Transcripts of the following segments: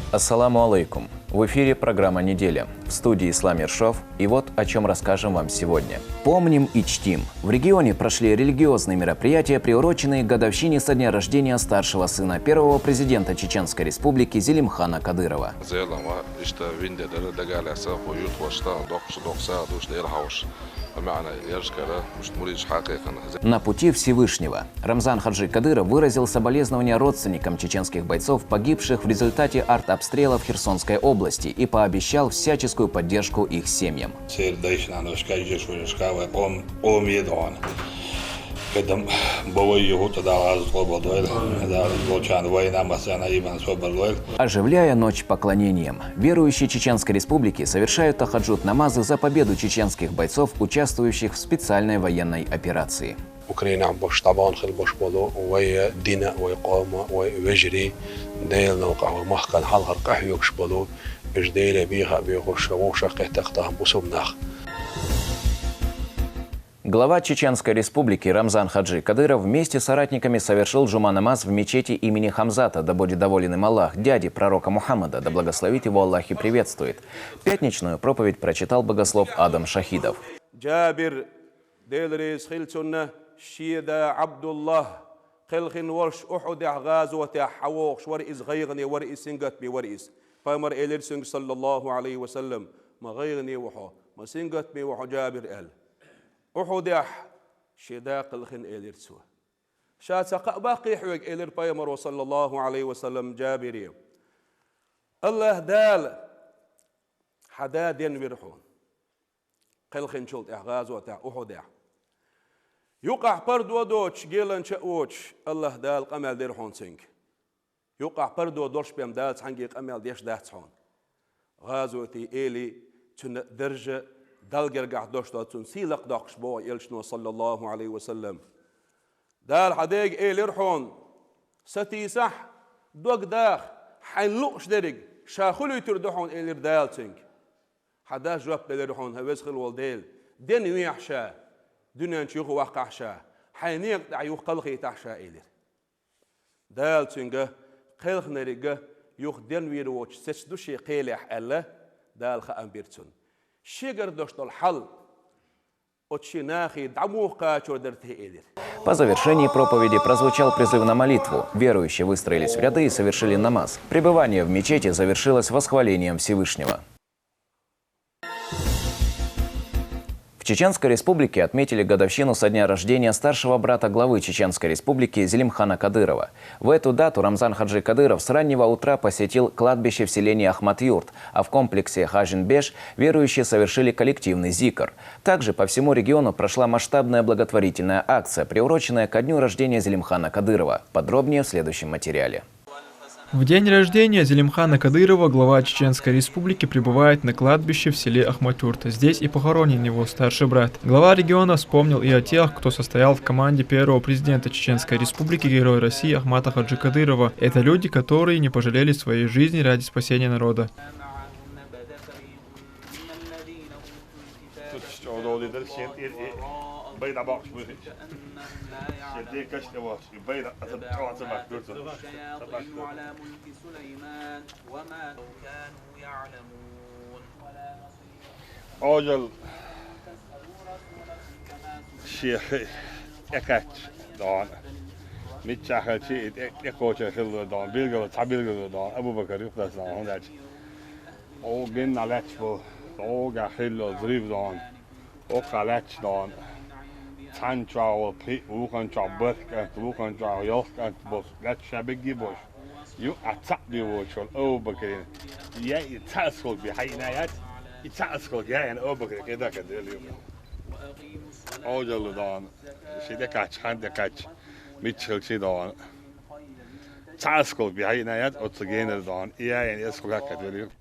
Ассаламу алейкум. В эфире программа «Неделя». В студии Ислам Ершов. И вот о чем расскажем вам сегодня. Помним и чтим. В регионе прошли религиозные мероприятия, приуроченные к годовщине со дня рождения старшего сына первого президента Чеченской Республики Зелимхана Кадырова. На пути Всевышнего Рамзан Хаджи Кадыров выразил соболезнования родственникам чеченских бойцов, погибших в результате артобстрела в Херсонской области, и пообещал всяческую поддержку их семьям. Оживляя ночь поклонением, верующие Чеченской Республики совершают тахаджуд-намазы за победу чеченских бойцов, участвующих в специальной военной операции. Глава Чеченской Республики Рамзан Хаджи Кадыров вместе с соратниками совершил джума-намаз в мечети имени Хамзата, да будет доволен им Аллах, дяди пророка Мухаммада, да благословит его Аллах и приветствует. Пятничную проповедь прочитал богослов Адам Шахидов. أحدح شداق الخن إليرسوا شات باقي حوج إلير بيمر صلى الله عليه وسلم جابري الله دال حداد ينورحون قلخن شلت إحغاز وتاع أحدح يقع بردو دوتش جيلن شأوتش الله دال قمل ديرحون سنك يقع بردو دورش بيم دال سانجي قمل ديش داتسون غازوتي إلي تن درجة دالجرجع دوشتاتون سيلق داقش بو يلشنو صلى الله عليه وسلم دال حديق لرحون ستي صح دوق داخ حنلقش درج شاخلو يتردحون إلير دالتنك حداش جواب دلرحون هوز خل والديل دين ويحشا دنيا نشيخ واقع شا حينيق دعيوخ قلقي تحشا إلير دالتنك قلق نريق يوخ دين ويروش سيسدوشي قيلح ألا دال خأم بيرتون По завершении проповеди прозвучал призыв на молитву. Верующие выстроились в ряды и совершили намаз. Пребывание в мечети завершилось восхвалением Всевышнего. В Чеченской Республике отметили годовщину со дня рождения старшего брата главы Чеченской Республики Зелимхана Кадырова. В эту дату Рамзан Хаджи Кадыров с раннего утра посетил кладбище в селении Ахмат-Юрт, а в комплексе Хажин-Беш верующие совершили коллективный зикр. Также по всему региону прошла масштабная благотворительная акция, приуроченная ко дню рождения Зелимхана Кадырова. Подробнее в следующем материале. В день рождения Зелимхана Кадырова глава Чеченской Республики прибывает на кладбище в селе Ахмат-Юрт. Здесь и похоронен его старший брат. Глава региона вспомнил и о тех, кто состоял в команде первого президента Чеченской Республики, героя России Ахмата Хаджи Кадырова. Это люди, которые не пожалели своей жизни ради спасения народа. أوجل شيخ أكاد دان متشاهد شيء أكوش خل دان بيلقى تعبير دان أبو بكر يخلص دان هنداش أو جن على شبه أو جاهل ظريف دان أو خالش دان تان شاو بي وكان شاو برك وكان شاو يوك بس لا شبكي بوش يو أتعبي بوش أو بكر يا يتأسكل بحينايات يتأسكل يعني أو بكر كده كده اليوم أو جل دان شيء ده كاتش هند كاتش ميتشل شيء دان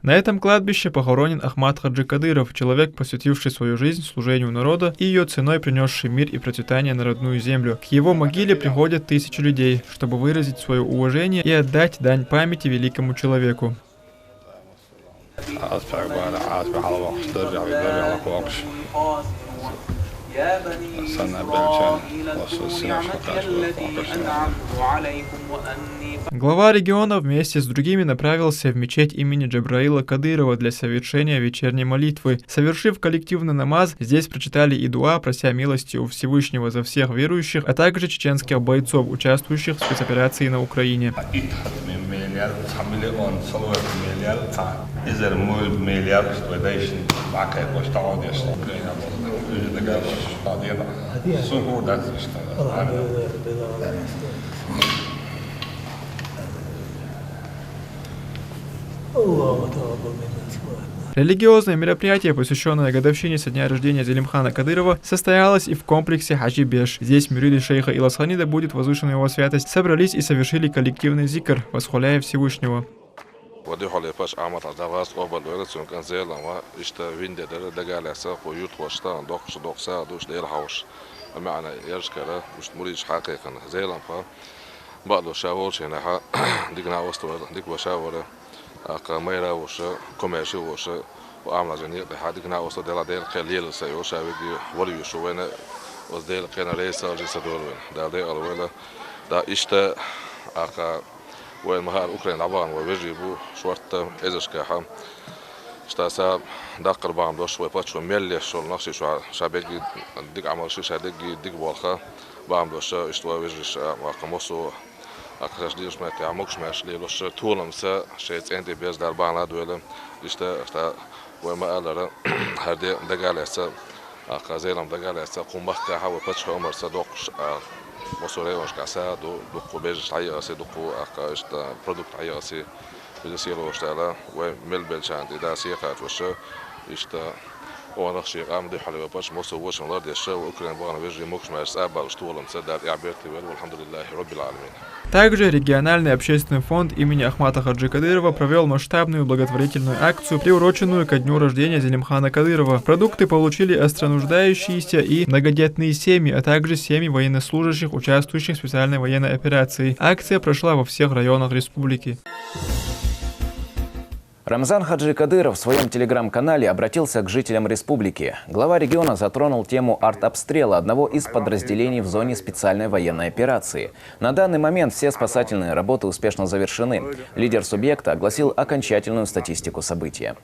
На этом кладбище похоронен Ахмат Хаджи Кадыров, человек, посвятивший свою жизнь служению народа и ее ценой принесший мир и процветание на родную землю. К его могиле приходят тысячи людей, чтобы выразить свое уважение и отдать дань памяти великому человеку. يا بني إسرائيل اذكروا نعمتي التي أنعمت عليكم وأني Глава региона вместе с другими направился в мечеть имени Джабраила Кадырова для совершения вечерней молитвы. Совершив коллективный намаз, здесь прочитали и дуа, прося милости у Всевышнего за всех верующих, а также чеченских бойцов, участвующих в спецоперации на Украине. Религиозное мероприятие, посвященное годовщине со дня рождения Зелимхана Кадырова, состоялось и в комплексе Хаджи-Беш. Здесь мюриды шейха Иласханида, будет возвышена его святость, собрались и совершили коллективный зикр, восхваляя Всевышнего. كميرا وش كوميرشي وش وعمل جنيه بحديقنا وصل دلا ديل قليل سيوشا بيجي ولي شوينا وصديل كنا رئيس الجيش دولين دا ديل ولا دا إشتا أكا وين مهار أوكران عبان وبيجيبو شورت إزش كحام إشتا ساب دا قربان دوش ويباتشو ملي شو نفسي شو بيجي ديك عمل شو شاديجي ديك بالخا بعمل دوش إشتوا بيجي وقمصو أكثر شيء ما تعمقش مع شيء لوش طولهم سا شيء عندي بيز دربان هذول إشتا وما قال هردي دجال سا أكازيلهم دجال سا قوم بحكي حاول بتش عمر صدوقش مصوري وش كاسا دو بيج حي أسي دو أكا إشتا برودكت حي أسي بيجسيلو إشتا ومل بيلشان دا سيقات وش إشتا وانا شيء قام دي حلوة باش موسو وش من الأرض يشوا وأوكران بغنا بيجي مكش مع السابع وشتولهم سداد إعبارتي والحمد لله رب العالمين. Также региональный общественный фонд имени Ахмата Хаджи Кадырова провел масштабную благотворительную акцию, приуроченную ко дню рождения Зелимхана Кадырова. Продукты получили остронуждающиеся и многодетные семьи, а также семьи военнослужащих, участвующих в специальной военной операции. Акция прошла во всех районах республики. Рамзан Хаджи Кадыров в своем телеграм-канале обратился к жителям республики. Глава региона затронул тему артобстрела одного из подразделений в зоне специальной военной операции. На данный момент все спасательные работы успешно завершены. Лидер субъекта огласил окончательную статистику события.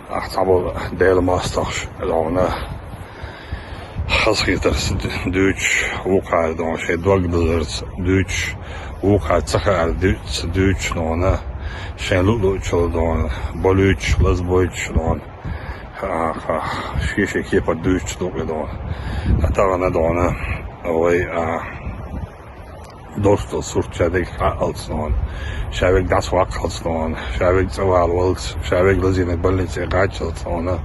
أحتمل ديل ماستخش دعونا خاصية دوتش وقع دعونا شيء دوق دزرت دوتش وقع تسخر دوتش دعونا شيء لولوتش دعونا بولوتش لزبوتش دعونا شيء كيف دوتش دعونا أتعنا دعونا وي دوست صورت شادك عالصنون شابك داس واقعصنون شابك زوال ولس شابك لزينك بلنس قاعدصنون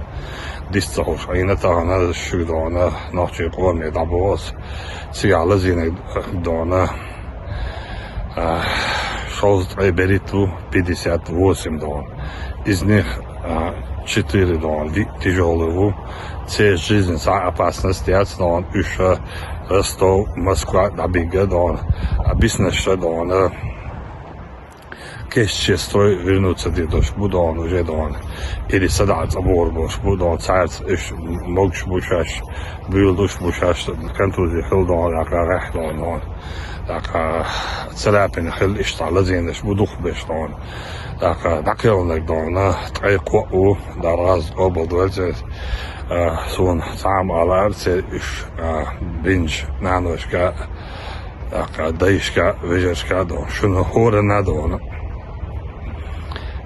ديستوش أين تانا شو دونا نحكي قوم يدعبوس سيا لزينك دونا شوز عبريتو 58 دون из них 4 дон тяжелого, це жизнь за опасность, дон еще Ростов, Москва, Набига, дон, объяснено, что дон, кэш строй вернуться дедош, будон уже дон, или садать забор бош, будон царц, могш бушаш, был душ бушаш, кантузи хил дон, рах дон, так царапин хил иштала зинеш, будух беш дон. Так, дакелнек дона, трейкоу, дараз ободвельце, сон сам аларце, бинж, наношка, так, дайшка, вежешка дон, шуно хоре надона.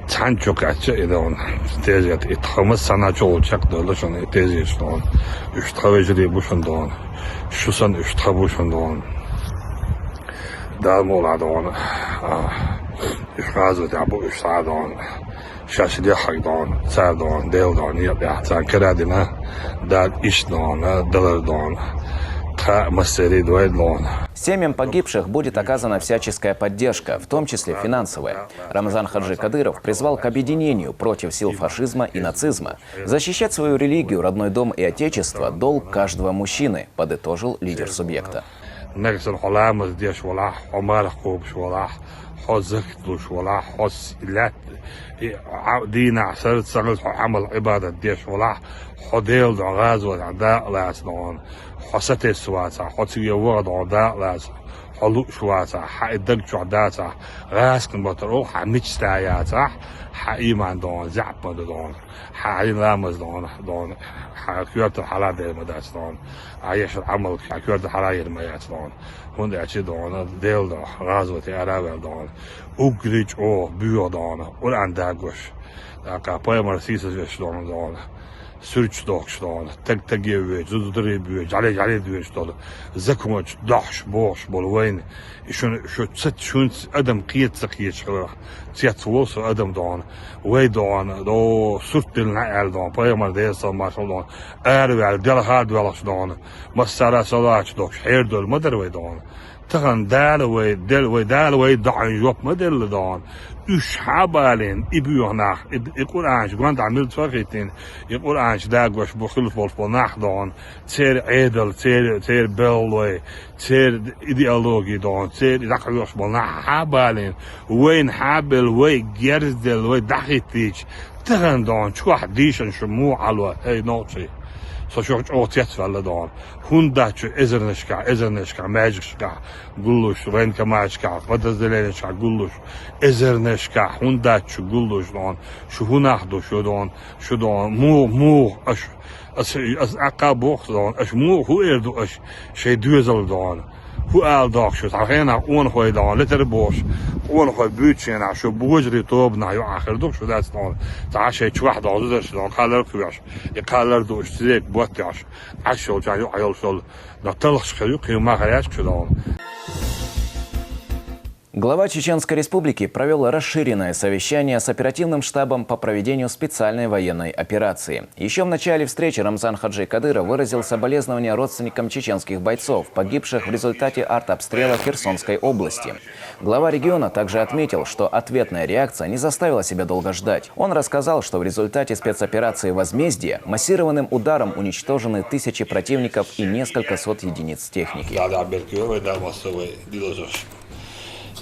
Цанчокача идон, тезет, и тхамас саначолчак дола, шуно тезеш дон, уштхавежри бушон дон, шусан уштхабушон дон, далмола дон, إشغاز وتعبو إشعادون شاش ديحقدون سادون ديلدون يحتان كرادنا داد إشدون دلردون قا مسيري دويدلون. Семьям погибших будет оказана всяческая поддержка, в том числе финансовая. Рамзан Хаджи Кадыров призвал к объединению против сил фашизма и нацизма. Защищать свою религию, родной дом и отечество – долг каждого мужчины, подытожил лидер субъекта. نقص الحلامز ديش ولا حمار خوبش ولا حزكتلوش ولا حس لات دينا عسرت سغل عمل عبادة ديش ولا حديل دو غازو عداء لاس دون حسته سواسا حسيه وغد عداء لاس حلو شواسا حيدق شعداسا غاسكن بطرو حمجستاياسا حإيمان دون زعب دون حعين لامز دون حكيرت الحلا دي مداس دون عايش العمل حكيرت الحلا يرمياس دون هون دعشي دون ديل دون غازو تيارابل دون اوغريج او بيو دون ولان داغوش داكا بايمر سيسس دون سرچ دوخش دون تگ وی زودری بی جالی دویش دول زکومش داخش باش بالوین ایشون شون ادم قیت سقیت شو سیات ووس ادم دون وی دون دو سرت النعل دون پیامر دیس ما شاء الله ول دل هاد ولش دون مسرا صلاش دوخش هیر دول مدر وی دون تغن دال وی دعن جوب مدل دون üç habalin ibiyona يقول عنش قاند عملت فقيتين يقول عنش داغوش بخلف بالفناح دون تير عدل تير بلوي تير ايديولوجي دون تير داخلوش بالناح حبالين وين حابل وي جرزل وي دخيتيش تغن دون شو واحد ديشن شمو على اي نوتي så kört åt väl då hon där ezerneshka magiska gullush renka magiska podazdeleneshka gullush ezerneshka hon där gullush don shu hunahdo shu don mu as aqabox don as mu hu erdo as shay duzel don hu al dag shu tagena on hoy don letter bosh on hoy bütchen shu bujri tobna yo akhir dog shu das don ta shay chwaḥd azder shu don qalar kuyash iqalar do ishtirek botyash asho jayo ayol sol da talx khayu qima ghayash shu don. Глава Чеченской Республики провел расширенное совещание с оперативным штабом по проведению специальной военной операции. Еще в начале встречи Рамзан Хаджи Кадыров выразил соболезнования родственникам чеченских бойцов, погибших в результате артобстрела Херсонской области. Глава региона также отметил, что ответная реакция не заставила себя долго ждать. Он рассказал, что в результате спецоперации «Возмездие» массированным ударом уничтожены тысячи противников и несколько сот единиц техники.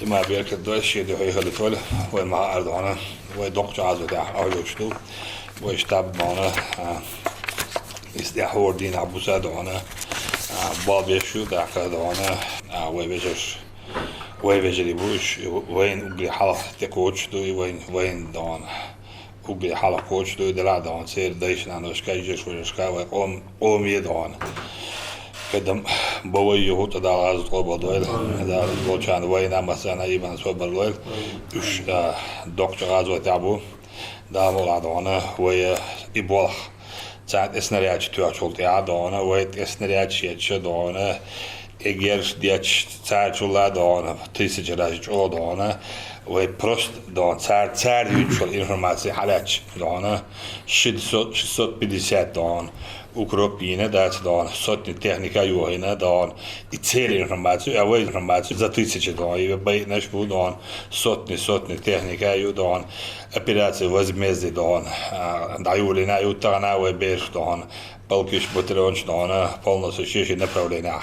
ما بيركض دوش يدي هي خلطول وين مع أردوانا ويدق جاز وده أولوشتو ويشتاب معنا استحور دين أبو سادوانا باب يشو ده كدوانا ويبجري بوش وين أقلي حلق تكوتش دوي وين دوانا أقلي حلق كوتش دوي دلع دوان سير دايشنا نوشكا يجيش ويشكا ويقوم يدوانا قدم بوي يهود دا غاز طلب دويل دا لوچان وينا مثلا ايبان سوبر دويل اش دكتور غاز وتابو دا مولادونه وي ايبول ساعت اسنرياج توچولت يا دونه وي اسنرياج يچ دونه اگر ديچ تاچولا دونه تيسجراج او دونه وي بروست دون سار يوتشول انفورماسي حالات دونه 650 دون Укропіне дать дон сотни техніка югіна дон і цілі інформацію, а ви інформацію за тисячі дон і ви наш був дон сотни техніка ю дон операції возмездие дон даюліна ю тагна ви беш дон полкиш батальйонч дон полностью шиші направлення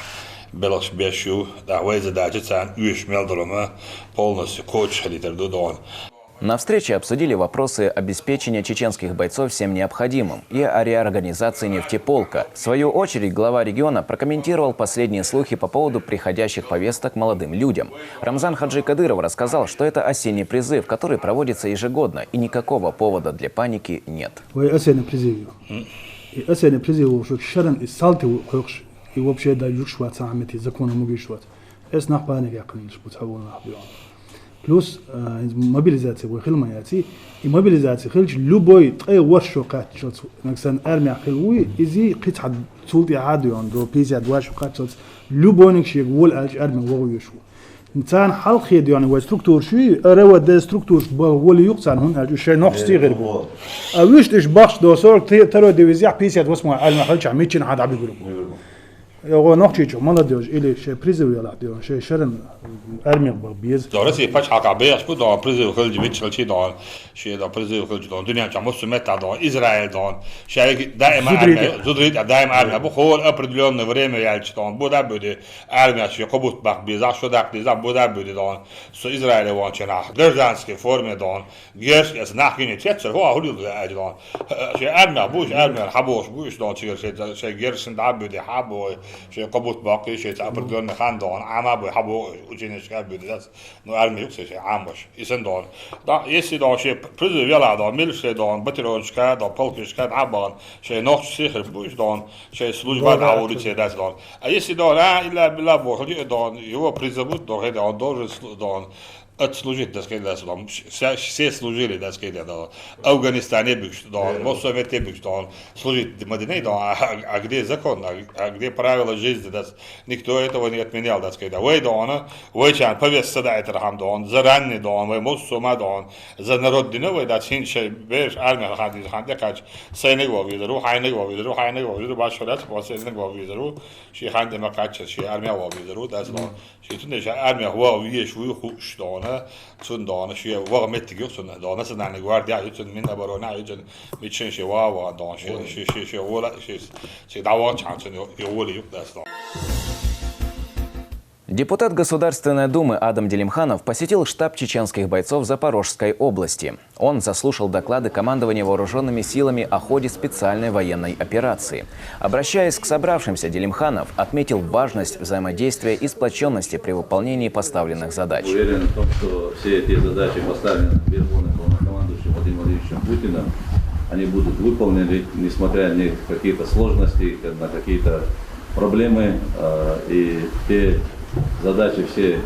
белош бешу да ви задачі цан юш мелдрома полностью коуч литер дон. На встрече обсудили вопросы обеспечения чеченских бойцов всем необходимым и о реорганизации нефтеполка. В свою очередь глава региона прокомментировал последние слухи по поводу приходящих повесток молодым людям. Рамзан Хаджи Кадыров рассказал, что это осенний призыв, который проводится ежегодно, и никакого повода для паники нет. Осенний призыв, и вообще да юшва цамити закона мугишват. Es nach паники акниш бутавон нахбион. Плюс мобилизация وخلمياتي الموبилизация خلش любой تقي ورشوقات شوت مثلا ارمي خلوي ازي قطعه سولتي عادي عندو بيزا ورشوقات شوت любой نكشي يقول اج ارمي وهو يشو انسان حلق يد يعني وستركتور شو اروا ده ستركتور هو اللي يقصن هون اج شيء نقصتي غير بو اويش ايش باخش دو صور ترى ديفيزيا بيزا واسمه علم خلش عميتشن عاد عم يقولوا هو نحكي молодежь или شيء призыв يلعب شيء شرن أرمي ببيز دارتي باش حقابيش بدون بريزيو خلج ميتشل دون شيء دا بريزيو خلج دون دنيا جامو سمتا دون إسرائيل دون شيء دائما زودريد دائما أرمي بخول أبردلون نفريم يالش دون بودا بودي أرمي شيء قبوت بق بيزا شو داك بيزا بودا بودي دون سو إسرائيل وانشنا درزانسكي فورمي دون جيش يسنحكيني تيتشر هو هولي أج دون شيء أرمي بوش أرمي حبوش بوش دون شيء جيرسن دابودي حبو شيء قبوت باقي شيء أبردلون خان دون عما بو حبو وجينش بودس نو أرمي يوكسي شيء عامش يسن دون دا يسي دون شيء بريزو يلا دون ميلش دون بترونشكا دون بولكشكا عبان شيء نوش سيخر بوش دون شيء سلوج بعد عوري شيء داس دون يسي دون إلا بالله بوخلي دون يو بريزو دون هيدا دون دون отслужить, так сказать, все служили, так сказать, Афганистане бюкш, Моссовете бюкш, служить в Мадине, а где закон, а где правила жизни, никто этого не отменял, так сказать. Вы чан повес сада это рахам, заранее, вы Моссома, за народ диновый, да, синче, беш, армия хадис, хандекач, сайник вовизеру, хайник вовизеру, хайник вовизеру, башурец, посредник вовизеру, ши хандемакач, ши армия вовизеру, да, شيء تنش أرمي هو ويش ويخوش دانا سون دانا شيء واقع متجه سون دانا سون عن الجوارديا يجون من أبرونا يجون ميتشين شيء واقع دان شيء ولا شيء دعوة شان سون يقولي يبدأ. Депутат Государственной Думы Адам Делимханов посетил штаб чеченских бойцов Запорожской области. Он заслушал доклады командования вооруженными силами о ходе специальной военной операции. Обращаясь к собравшимся, Делимханов отметил важность взаимодействия и сплоченности при выполнении поставленных задач. Уверен в том, что все эти задачи, поставленные верховным главнокомандующим Владимиром Владимировичем Путиным, они будут выполнены, несмотря на какие-то сложности, на какие-то проблемы и те задачи все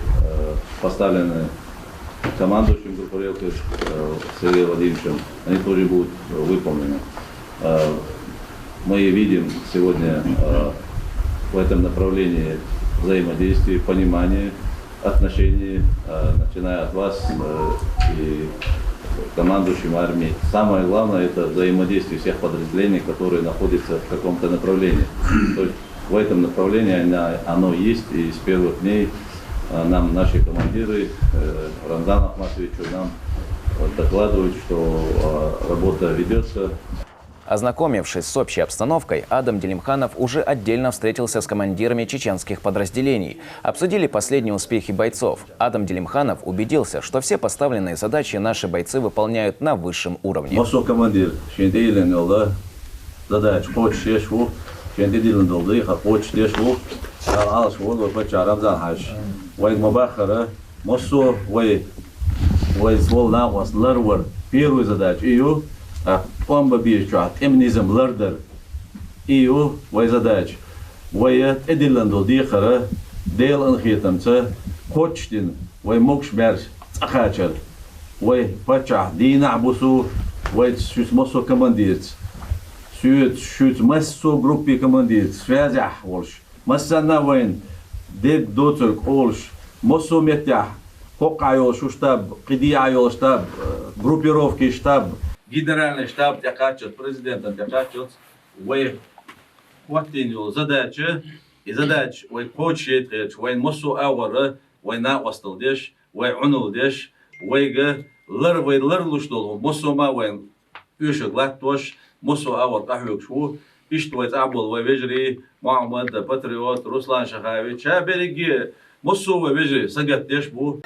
поставлены командующим группировкой Сергеем Владимировичем, они тоже будут выполнены. Мы видим сегодня в этом направлении взаимодействие, понимание, отношения, начиная от вас и командующим армией. Самое главное — это взаимодействие всех подразделений, которые находятся в каком-то направлении. То есть в этом направлении оно есть, и с первых дней нам наши командиры, Рамзан Ахматович, нам докладывают, что работа ведется. Ознакомившись с общей обстановкой, Адам Делимханов уже отдельно встретился с командирами чеченских подразделений. Обсудили последние успехи бойцов. Адам Делимханов убедился, что все поставленные задачи наши бойцы выполняют на высшем уровне. كان دي لندولدي خطوش ديشو على شغل وبتاع رمضان حاج وين مباخره مصو وي زول ناقص لرور первую задачу ее помба бирчат эмнизм лардер ее вой задач вой эдиландолди хара дел анхитамца хочтин вой мокшберс цахачал вой пача дина абусу вой шус мосо командирц شوت مسو группе командир связях олш масана вайн дед доцерк олш мосо метях кокайол штаб кидиайол штаб группировки штаб генеральный штаб тякачат президентом тякачат вай хватинил задача и задач вай хочет вай мосо авара вай на осталдеш вай унулдеш вай га лар луштол мосо ма вай ушглатош مصر أول تحويق شو إشتويت عبود وبيجري محمد باتريوت روسلان شخاوي شابريجي مصر وبيجري سجت ديشبو.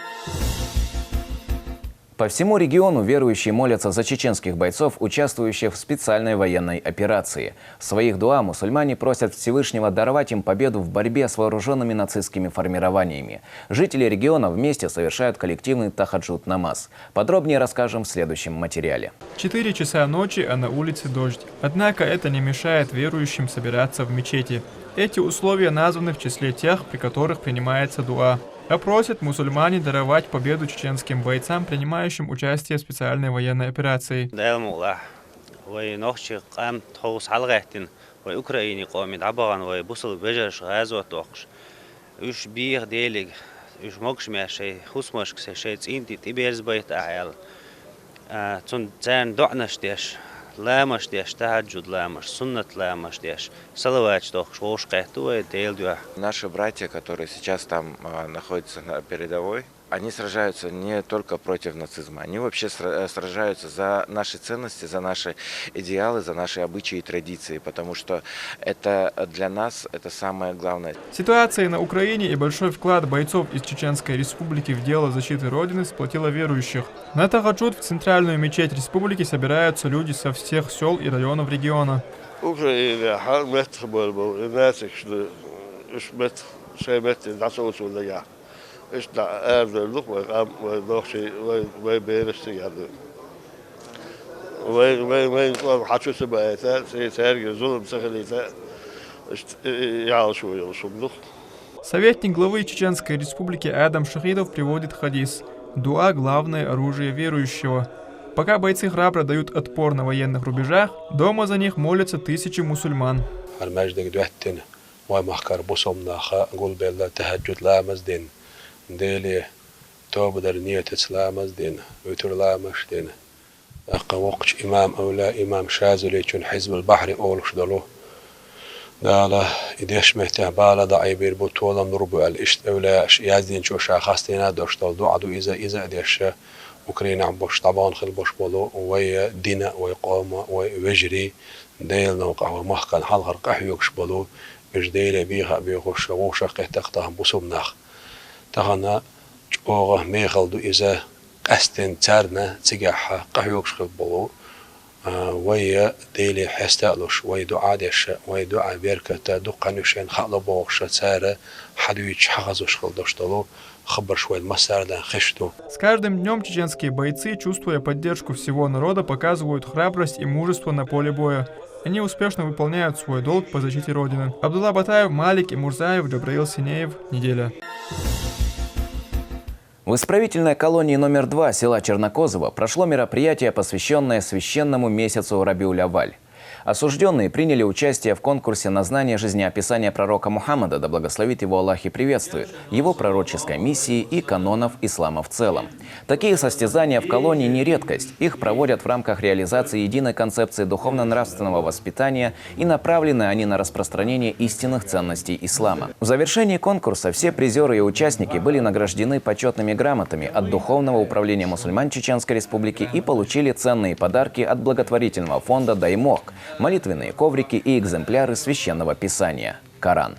По всему региону верующие молятся за чеченских бойцов, участвующих в специальной военной операции. В своих дуа мусульмане просят Всевышнего даровать им победу в борьбе с вооруженными нацистскими формированиями. Жители региона вместе совершают коллективный тахаджуд-намаз. Подробнее расскажем в следующем материале. 4 часа ночи, а на улице дождь. Однако это не мешает верующим собираться в мечети. Эти условия названы в числе тех, при которых принимается дуа. А просят мусульмане даровать победу чеченским бойцам, принимающим участие в специальной военной операции. لامش ديش تهجد لامش سنة لامش ديش صلوات штох шош кайтуэ дейлдуа. Наши братья, которые сейчас там находятся на передовой, они сражаются не только против нацизма, они вообще сражаются за наши ценности, за наши идеалы, за наши обычаи и традиции, потому что это для нас это самое главное. Ситуация на Украине и большой вклад бойцов из Чеченской Республики в дело защиты Родины сплотила верующих. На Тахаджуд в центральную мечеть республики собираются люди со всех сел и районов региона. Советник главы Чеченской Республики Адам Шахидов приводит хадис: «Дуа – главное оружие верующего». Пока бойцы храбро дают отпор на военных рубежах, дома за них молятся тысячи мусульман. دالا إديش مهتبالة ضعيبير بطولة نربو الإشت أولا يازدين شو شاخستينا دوشتال دو عدو إذا إديش أوكرينا عم بوش طبعا خل بوش بولو ويا دينا ويقامة ويجري ديل نوقع ومحكن حلقر قحيوكش بولو إش ديل بيها بيخش ووشا قيتاقتهم بصوبناخ تغانا جوغة ميخلدو إذا قستين تارنا تيجاحا قحيوكش خل بولو ويا ديلي حستالوش ويا دعاء ديش ويا دعاء بيركة دقنوشين خلو بوغش تسارة حدويش حغزوش خلدوشتالو خبر швой масарда хешту. С каждым днем чеченские бойцы, чувствуя поддержку всего народа, показывают храбрость и мужество на поле боя. Они успешно выполняют свой долг по защите Родины. Абдулла Батаев, Малик и Мурзаев, Джабраил Синеев. Неделя. В исправительной колонии номер 2 села Чернокозово прошло мероприятие, посвященное священному месяцу Рабиуль-Авваль. Осужденные приняли участие в конкурсе на знание жизнеописания пророка Мухаммада, да благословит его Аллах и приветствует, его пророческой миссии и канонов ислама в целом. Такие состязания в колонии не редкость. Их проводят в рамках реализации единой концепции духовно-нравственного воспитания, и направлены они на распространение истинных ценностей ислама. В завершении конкурса все призеры и участники были награждены почетными грамотами от Духовного управления мусульман Чеченской Республики и получили ценные подарки от благотворительного фонда «Даймок», молитвенные коврики и экземпляры священного писания – Коран.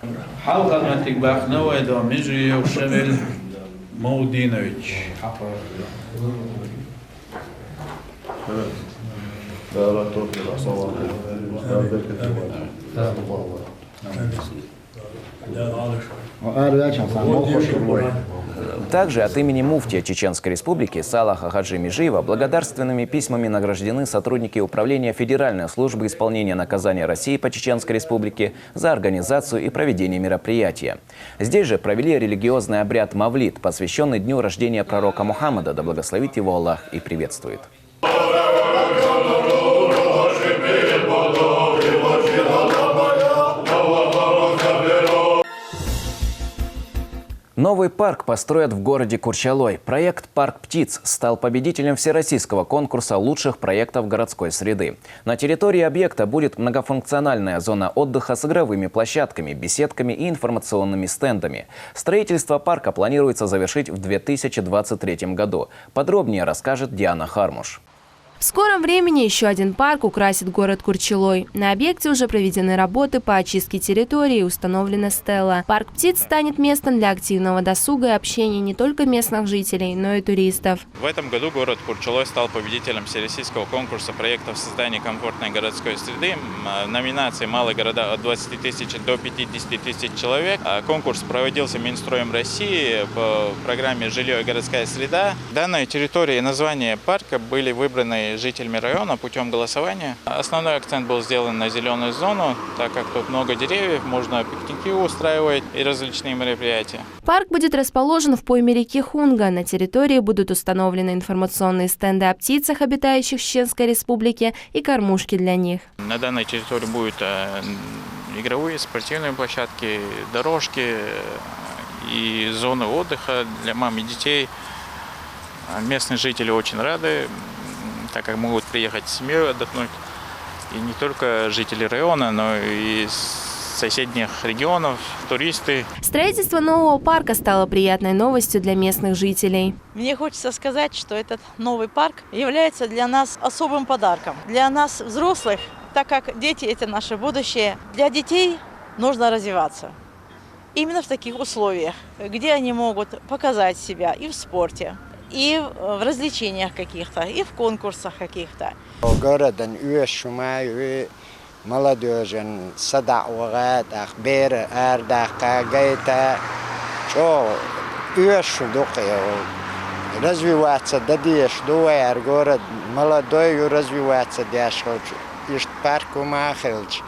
Также от имени муфтия Чеченской Республики Салаха Хаджи Межиева благодарственными письмами награждены сотрудники Управления Федеральной службы исполнения наказания России по Чеченской Республике за организацию и проведение мероприятия. Здесь же провели религиозный обряд Мавлид, посвященный дню рождения пророка Мухаммада, да благословит его Аллах и приветствует. Новый парк построят в городе Курчалой. Проект «Парк птиц» стал победителем всероссийского конкурса лучших проектов городской среды. На территории объекта будет многофункциональная зона отдыха с игровыми площадками, беседками и информационными стендами. Строительство парка планируется завершить в 2023 году. Подробнее расскажет Диана Хармуш. В скором времени еще один парк украсит город Курчалой. На объекте уже проведены работы по очистке территории и установлена стела. Парк птиц станет местом для активного досуга и общения не только местных жителей, но и туристов. В этом году город Курчалой стал победителем всероссийского конкурса проектов создания комфортной городской среды. Номинации «Малые города» от 20 тысяч до 50 тысяч человек. Конкурс проводился Минстроем России по программе «Жилье и городская среда». Данная территория и название парка были выбраны жителями района путем голосования. Основной акцент был сделан на зеленую зону, так как тут много деревьев, можно пикники устраивать и различные мероприятия. Парк будет расположен в пойме реки Хунга. На территории будут установлены информационные стенды о птицах, обитающих в Чеченской Республике, и кормушки для них. На данной территории будут игровые, спортивные площадки, дорожки и зоны отдыха для мам и детей. Местные жители очень рады, так как могут приехать с семьей отдохнуть. И не только жители района, но и соседних регионов, туристы. Строительство нового парка стало приятной новостью для местных жителей. Мне хочется сказать, что этот новый парк является для нас особым подарком. Для нас, взрослых, так как дети – это наше будущее, для детей нужно развиваться. Именно в таких условиях, где они могут показать себя и в спорте, и в развлечениях каких-то, и в конкурсах каких-то. молодежи, садаугат, ахбер, ардахка, гайта, что развиваться, дадиш, дуэр, город молодой развиваться, дешево, ишт парку махилч,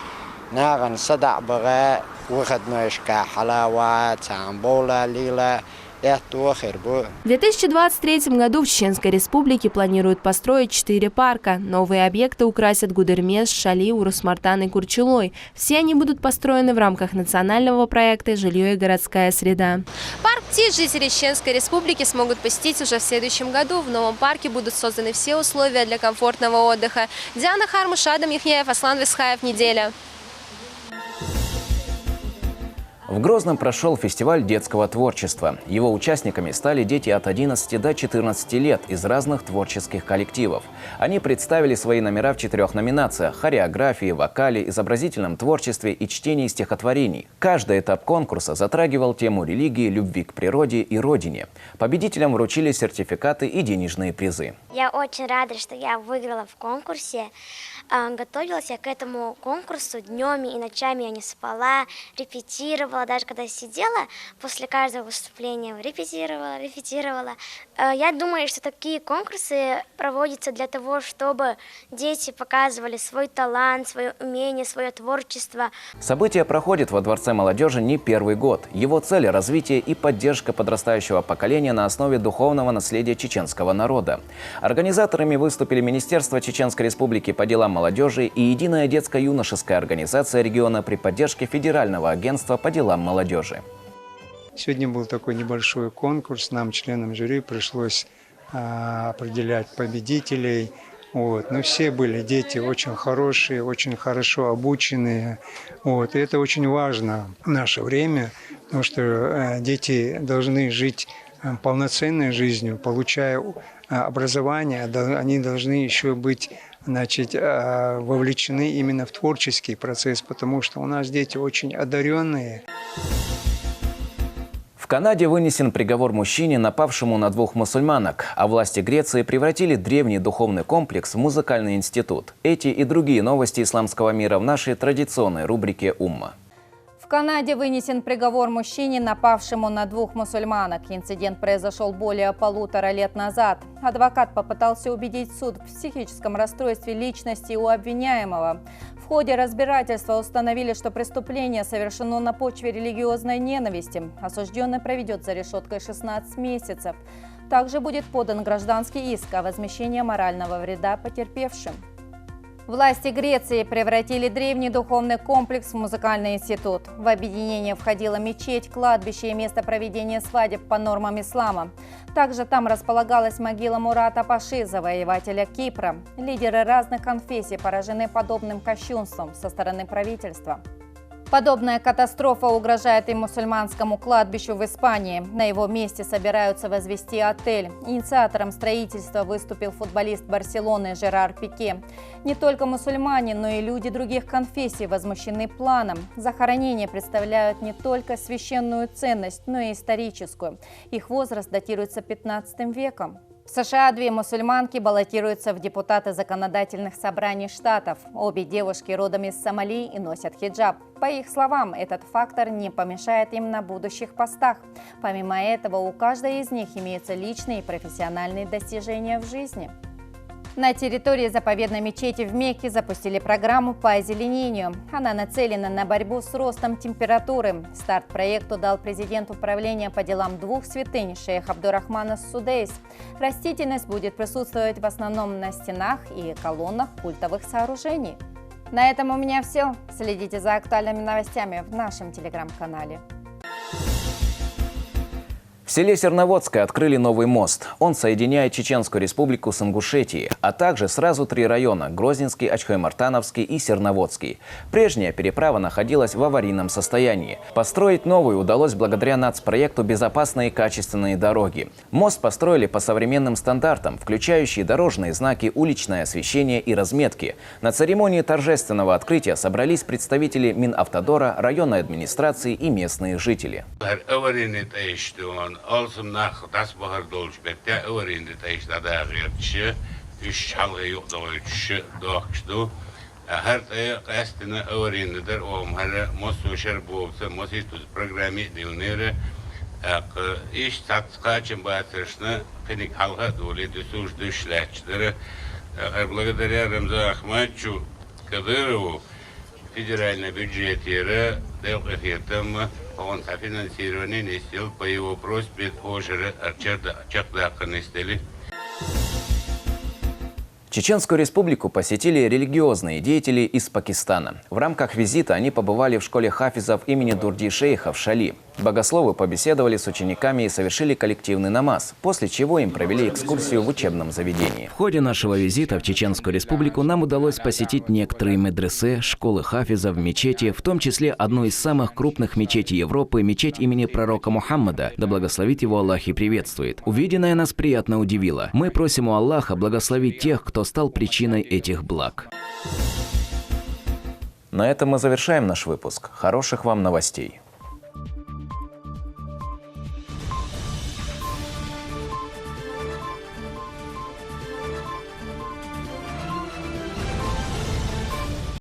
наган садабага, выходной шка, халава, цамбола, лила. В 2023 году в Чеченской Республике планируют построить 4 парка. Новые объекты украсят Гудермес, Шали, Урус-Мартан и Курчулой. Все они будут построены в рамках национального проекта «Жилье и городская среда». Парк птиц жители Чеченской Республики смогут посетить уже в следующем году. В новом парке будут созданы все условия для комфортного отдыха. Диана Хармуш, Адам Яхняев, Аслан Висхаев. Неделя. В Грозном прошел фестиваль детского творчества. Его участниками стали дети от 11 до 14 лет из разных творческих коллективов. Они представили свои номера в 4 номинациях – хореографии, вокале, изобразительном творчестве и чтении стихотворений. Каждый этап конкурса затрагивал тему религии, любви к природе и родине. Победителям вручили сертификаты и денежные призы. Я очень рада, что я выиграла в конкурсе. Готовилась я к этому конкурсу днями и ночами, я не спала, репетировала. Даже когда сидела, после каждого выступления репетировала. Я думаю, что такие конкурсы проводятся для того, чтобы дети показывали свой талант, свое умение, свое творчество. Событие проходит во Дворце молодежи не первый год. Его цель – развитие и поддержка подрастающего поколения на основе духовного наследия чеченского народа. Организаторами выступили Министерство Чеченской Республики по делам молодежи и Единая детско-юношеская организация региона при поддержке Федерального агентства по делам молодежи. Сегодня был такой небольшой конкурс. Нам, членам жюри, пришлось определять победителей. Но все были дети очень хорошие, очень хорошо обученные. И это очень важно в наше время, потому что дети должны жить полноценной жизнью, получая образование, они должны еще быть вовлечены именно в творческий процесс, потому что у нас дети очень одаренные. В Канаде вынесен приговор мужчине, напавшему на 2 мусульманок, а власти Греции превратили древний духовный комплекс в музыкальный институт. Эти и другие новости исламского мира в нашей традиционной рубрике «Умма». В Канаде вынесен приговор мужчине, напавшему на 2 мусульманок. Инцидент произошел более 1,5 лет назад. Адвокат попытался убедить суд в психическом расстройстве личности у обвиняемого. В ходе разбирательства установили, что преступление совершено на почве религиозной ненависти. Осужденный проведет за решеткой 16 месяцев. Также будет подан гражданский иск о возмещении морального вреда потерпевшим. Власти Греции превратили древний духовный комплекс в музыкальный институт. В объединение входила мечеть, кладбище и место проведения свадеб по нормам ислама. Также там располагалась могила Мурата Паши, завоевателя Кипра. Лидеры разных конфессий поражены подобным кощунством со стороны правительства. Подобная катастрофа угрожает и мусульманскому кладбищу в Испании. На его месте собираются возвести отель. Инициатором строительства выступил футболист Барселоны Жерар Пике. Не только мусульмане, но и люди других конфессий возмущены планом. Захоронения представляют не только священную ценность, но и историческую. Их возраст датируется 15 веком. В США 2 мусульманки баллотируются в депутаты законодательных собраний штатов. Обе девушки родом из Сомали и носят хиджаб. По их словам, этот фактор не помешает им на будущих постах. Помимо этого, у каждой из них имеются личные и профессиональные достижения в жизни. На территории заповедной мечети в Мекке запустили программу по озеленению. Она нацелена на борьбу с ростом температуры. Старт проекту дал президент управления по делам 2 святынь шейх Абдурахман ас-Судейс. Растительность будет присутствовать в основном на стенах и колоннах культовых сооружений. На этом у меня все. Следите за актуальными новостями в нашем телеграм-канале. В селе Серноводское открыли новый мост. Он соединяет Чеченскую республику с Ингушетией, а также сразу 3 района – Грозненский, Ачхой-Мартановский и Серноводский. Прежняя переправа находилась в аварийном состоянии. Построить новую удалось благодаря нацпроекту «Безопасные и качественные дороги». Мост построили по современным стандартам, включающие дорожные знаки, уличное освещение и разметки. На церемонии торжественного открытия собрались представители Минавтодора, районной администрации и местные жители. Alsımnaq dasbahar doluşbekte öğrendi taştada ağırçı, üç çalgı yokdoluşu doğuştu. Her taya kastını öğrendiler. O mahalle mosoşer boğsa, mosituz programı dilnere. İş tatskaçın batırışını penik halka doluydu, suç düşleçleri. Благодаря Рамзану Ахматовичу Кадырову федеральный бюджет дал эффектом. Он софинансирование не сделал по его просьбе уже Чакдаканы стали. Чеченскую республику посетили религиозные деятели из Пакистана. В рамках визита они побывали в школе хафизов имени Дурди-шейха в Шали. Богословы побеседовали с учениками и совершили коллективный намаз, после чего им провели экскурсию в учебном заведении. В ходе нашего визита в Чеченскую республику нам удалось посетить некоторые медресе, школы хафизов, мечети, в том числе одну из самых крупных мечетей Европы, мечеть имени пророка Мухаммада, да благословит его Аллах и приветствует. Увиденное нас приятно удивило. Мы просим у Аллаха благословить тех, кто стал причиной этих благ. На этом мы завершаем наш выпуск. Хороших вам новостей.